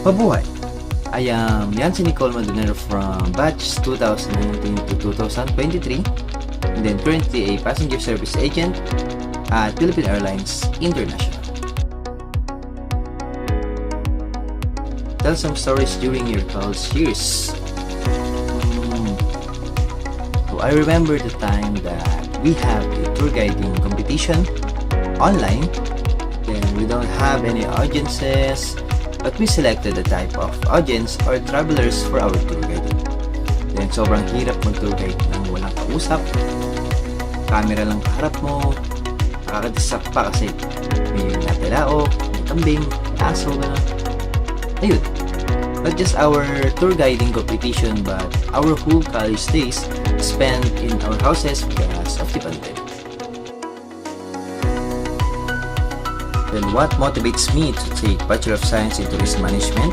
Mabuhay! I am Yancy Nicole Madunero from batch 2019 to 2023 and then currently a passenger service agent at Philippine Airlines International. Tell some stories during your college years. So I remember the time that we have a tour guiding competition online. Then we don't have any audiences, but we selected the type of audience or travelers for our tour guiding. Then sobrang hirap mag-tour guide nang walang kausap, camera lang kaharap mo, nakakadistract pa kasi may natalaok, may kambing, aso, gano'n. Ayun, not just our tour guiding competition but our whole college days spent in our houses because of the pandemic. Then what motivates me to take Bachelor of Science in Tourism Management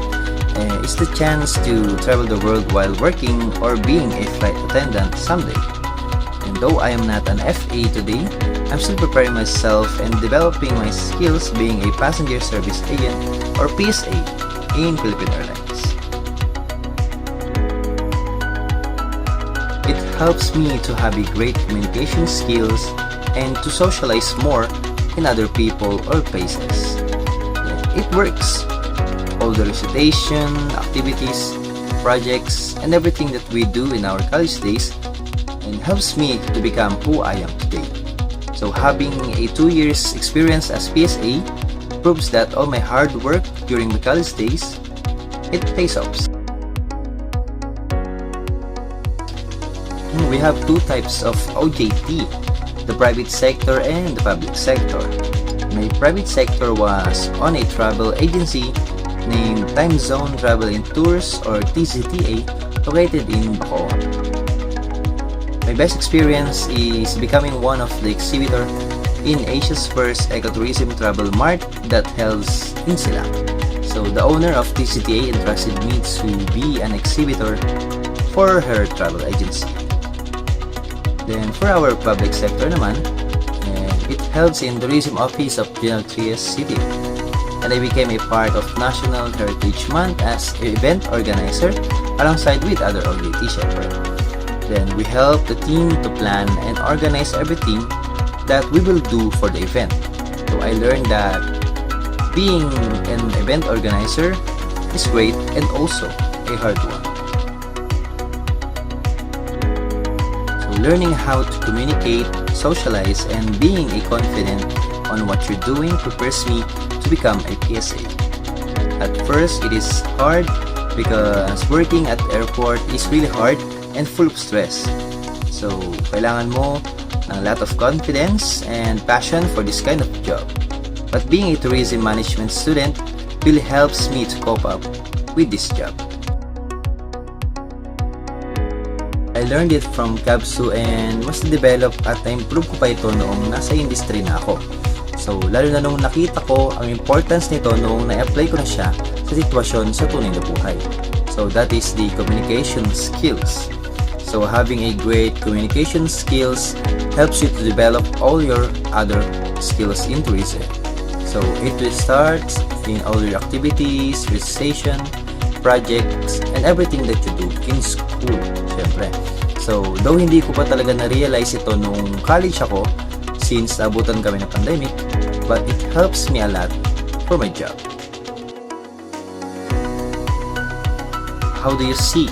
is the chance to travel the world while working or being a flight attendant someday. And though I am not an FA today, I'm still preparing myself and developing my skills being a passenger service agent or PSA in Philippine Airlines. It helps me to have a great communication skills and to socialize more in other people or places. It works. All the recitation, activities, projects, and everything that we do in our college days and helps me to become who I am today. So having a 2 years experience as PSA proves that all my hard work during my college days, it pays off. We have two types of OJT, the private sector and the public sector. My private sector was on a travel agency named Time Zone Travel and Tours or TZTA located in Bacoor. My best experience is becoming one of the exhibitor in Asia's first ecotourism travel mart that held in Silang. So the owner of TZTA entrusted me to be an exhibitor for her travel agency. Then for our public sector naman, it held in Tourism Office of General Trias City. And I became a part of National Heritage Month as an event organizer alongside with other OJT syempre. Then we helped the team to plan and organize everything that we will do for the event. So I learned that being an event organizer is great and also a hard one. Learning how to communicate, socialize, and being a confident on what you're doing prepares me to become a PSA. At first, it is hard because working at the airport is really hard and full of stress. So, kailangan mo ng lot of confidence and passion for this kind of job. But being a tourism management student really helps me to cope up with this job. I learned it from Kabsu and mas na-develop at na-improve ko pa ito noong nasa industry na ako. So, lalo na nung nakita ko ang importance nito noong na-apply ko na siya sa sitwasyon sa tunay na buhay. So, that is the communication skills. So, having a great communication skills helps you to develop all your other skills in tourism. So, it will start in all your activities, recitation, projects, and everything that you do in school, syempre. So, though hindi ko pa talaga na-realize ito nung college ako, since abutan kami ng pandemic, but it helps me a lot for my job. How do you see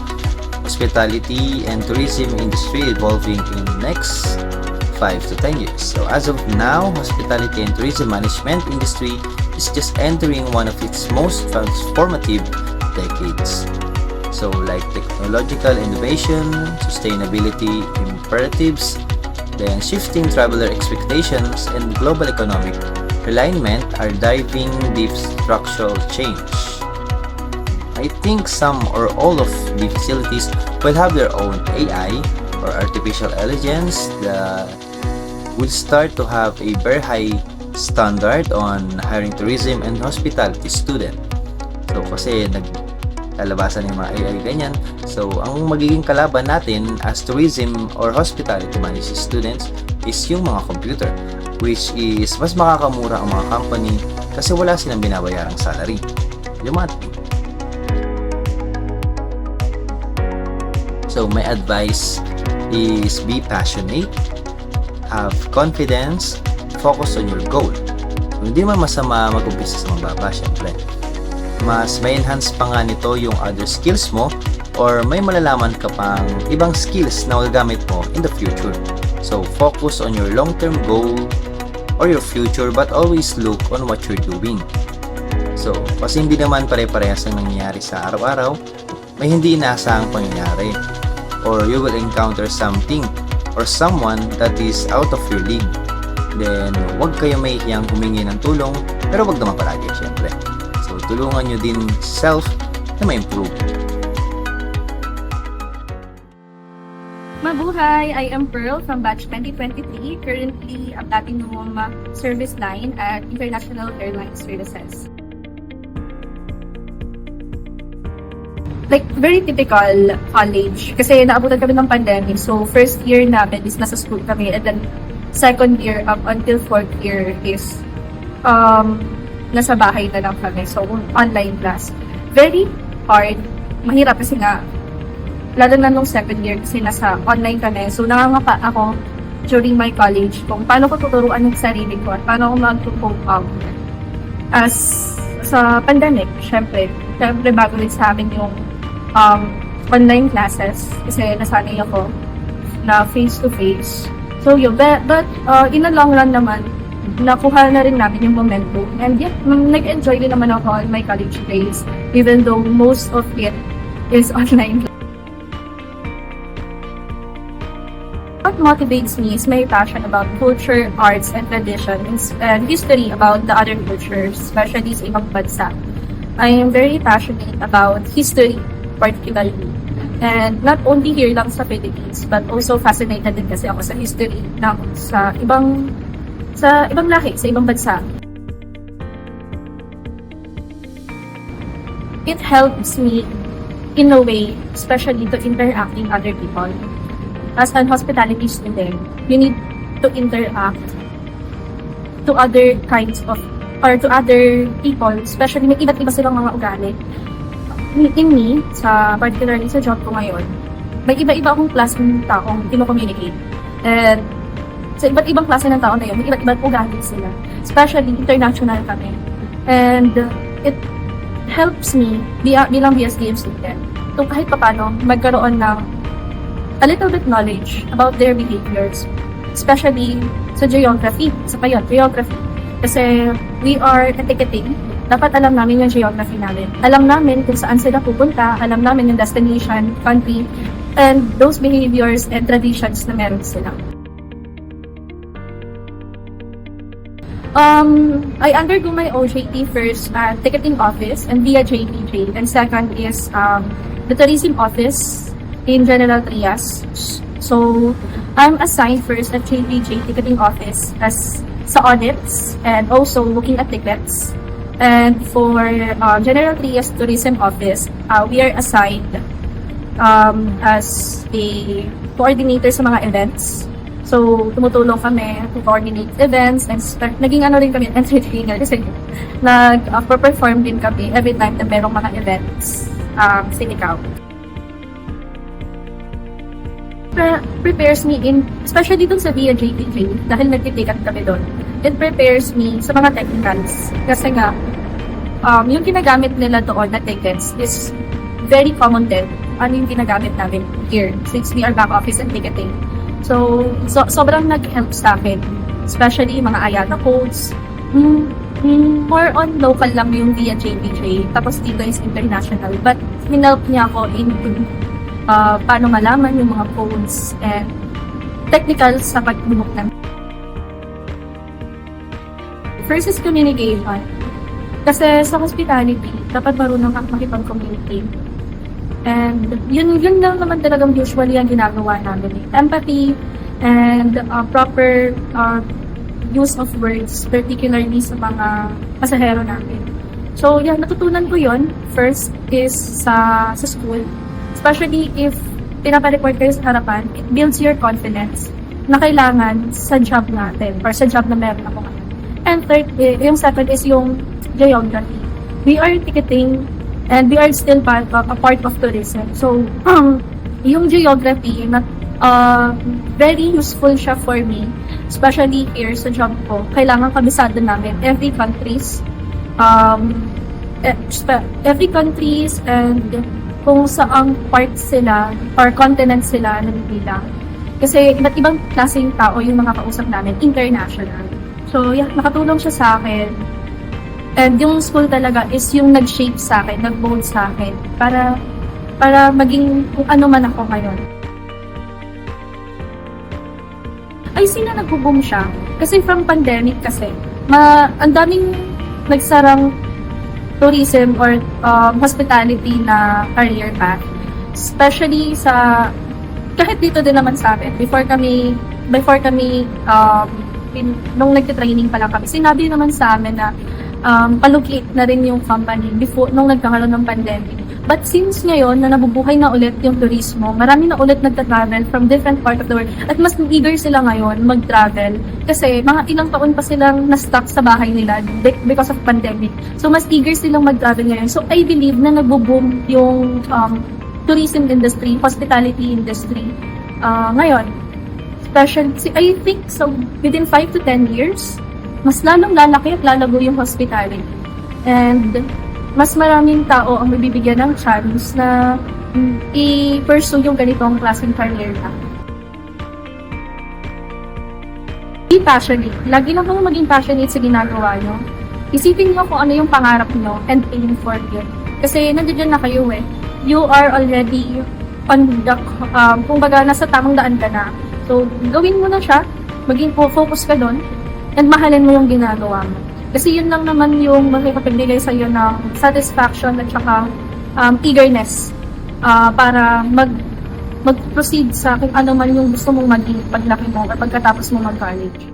hospitality and tourism industry evolving in the next 5 to 10 years? So, as of now, hospitality and tourism management industry is just entering one of its most transformative decades. So like technological innovation, sustainability imperatives, then shifting traveler expectations and global economic realignment are driving deep structural change. I think some or all of the facilities will have their own AI or artificial intelligence that will start to have a very high standard on hiring tourism and hospitality student. So kasi naglalabasan yung mga AI ganyan. So ang magiging kalaban natin as tourism or hospitality management students is yung mga computer, which is mas makakamura ang mga company kasi wala silang binabayarang salary. Yung mga So my advice is be passionate, have confidence, focus on your goal. So, hindi man masama mag-umpisa sa mababa, syempre. Mas may enhance pa nga nito yung other skills mo or may malalaman ka pang ibang skills na magagamit mo in the future. So focus on your long-term goal or your future but always look on what you're doing. So, kasi hindi naman pare-parehas ang nangyayari sa araw-araw, may hindi inaasahang pangyayari. Or you will encounter something or someone that is out of your league. Then, huwag kayo mahihiyang humingi ng tulong, pero huwag naman palagi, syempre. So, tulungan nyo din self na ma-improve. Mabuhay! I am Pearl from batch 2023, currently a Platinum Service Line at International Airlines Services. Like, very typical college. Kasi naabutan kami ng pandemic. So, first year namin is nasa school kami. And then, second year up until fourth year is nasa bahay na lang kami. So, online class. Very hard. Mahirap kasi nga, lalo na nung second year kasi nasa online kami. So, nangangapa ako during my college kung paano ko tuturuan yung sarili ko at paano ko mag-cope up as sa pandemic. Syempre bago rin sa amin yung online classes kasi nasanay ako na face-to-face. So yun, but in the long run naman, nakuha na rin namin yung momentum. And yet, nag-enjoy din naman ako in my college days even though most of it is online. What motivates me is my passion about culture, arts, and traditions, and history about the other cultures, especially sa ibang bansa. I am very passionate about history, particularly. And not only here lang sa Philippines, but also fascinated din kasi ako sa history ng sa ibang lahi, sa ibang bansa. It helps me in a way, especially to interacting other people. As an hospitality student, you need to interact to other kinds of, or to other people, especially may iba't iba silang mga ugali. In me, particularly sa job ko ngayon, may iba-iba akong klase ng taong kino-communicate. And sa iba't ibang klase ng tao na yun, may iba't ibang ugali sila. Especially international kami. And it helps me bilang BSDM student to kahit papano magkaroon ng a little bit knowledge about their behaviors. Especially sa geography, geography. Kasi we are ticketing. Dapat alam namin yung geography namin. Alam namin kung saan sila pupunta, alam namin yung destination, country, and those behaviors and traditions na meron sila. I undergo my OJT first at ticketing office and via JPJ, and second is the tourism office in General Trias. So, I'm assigned first at JPJ ticketing office as sa audits and also looking at tickets. And for General Trias Tourism Office, we are assigned as a coordinator sa mga events. So, tumutulong kami to coordinate events and naging rin kami entertainer kasi nag-perform din kami every time na merong mga events sa Ikaw. Prepares me especially dun sa via JPJ dahil nagtitikat kami doon. It prepares me sa mga technicals. Kasi nga, yung ginagamit nila doon na tickets is very common din. Ano yung ginagamit namin here since we are back office and ticketing. So sobrang nag-help sa akin. Especially yung mga IATA codes. More on local lang yung via JPJ. Tapos dito is international. But hinelp niya ako in paano malaman yung mga codes and technicals sa pag-book namin. First is communication. Kasi sa hospitality, dapat marunong kang makipag-communicate. And yun lang naman talagang usually ang ginagawa namin. Empathy and proper use of words, particularly sa mga pasahero namin. So, natutunan ko yun. First is sa school. Especially if pinapa-report kayo sa harapan, it builds your confidence na kailangan sa job natin or sa job na meron ako ngayon. And third, yung second is yung geography. We are ticketing and we are still a part of tourism. So, yung geography, very useful siya for me, especially here sa job ko. Kailangan kabisado namin every countries, and kung saang parts sila or continent sila nabibilang. Kasi iba't ibang klaseng tao yung mga kausap namin, international. So, yeah, nakatulong siya sa akin. And yung school talaga is yung nag-shape sa akin, nag-mold sa akin para maging kung ano man ako ngayon. I see na nag-boom siya. Kasi from pandemic kasi, ang daming nagsarang tourism or hospitality na career path. Especially kahit dito din naman sa amin, before kami nung nagte-training pa lang kami, sinabi naman sa amin na palugit na rin yung company nung nagkakaroon ng pandemic. But since ngayon na nabubuhay na ulit yung turismo, marami na ulit nagta-travel from different part of the world at mas eager sila ngayon mag-travel kasi mga ilang taon pa silang na-stuck sa bahay nila because of pandemic. So mas eager silang mag-travel ngayon. So I believe na nagbo-boom yung tourism industry, hospitality industry ngayon. Especially, I think so within 5 to 10 years, mas lalong lalaki at lalago yung hospitality. And mas maraming tao ang mabibigyan ng chance na i-pursue yung ganitong klaseng career na. Be passionate. Lagi lang kung maging passionate sa ginagawa nyo. Isipin nyo kung ano yung pangarap nyo and aim for it. Kasi nandiyan na kayo eh. You are already on the, kumbaga nasa tamang daan ka na. So, gawin mo na siya, maging focus ka doon, and mahalin mo yung ginagawa mo. Kasi yun lang naman yung makikapagbigay sa'yo ng satisfaction at saka eagerness para mag-proceed sa kung ano man yung gusto mong maging paglaki mo or pagkatapos mo mag-college.